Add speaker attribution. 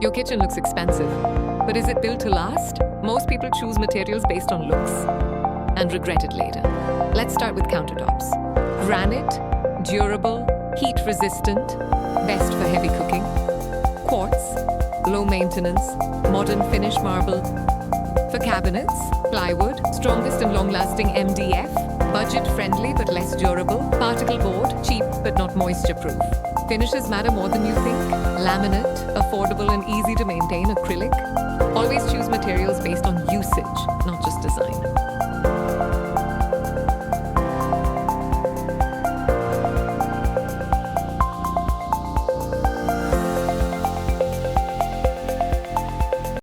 Speaker 1: Your kitchen looks expensive, but is it built to last? Most people choose materials based on looks and regret it later. Let's start with countertops. Granite, durable, heat-resistant, best for heavy cooking. Quartz, low maintenance, modern finish marble. For cabinets, plywood, strongest and long-lasting MDF, budget-friendly but less durable, particle board, cheap but not moisture-proof. Finishes matter more than you think. Laminate, affordable and easy to maintain acrylic. Always choose materials based on usage,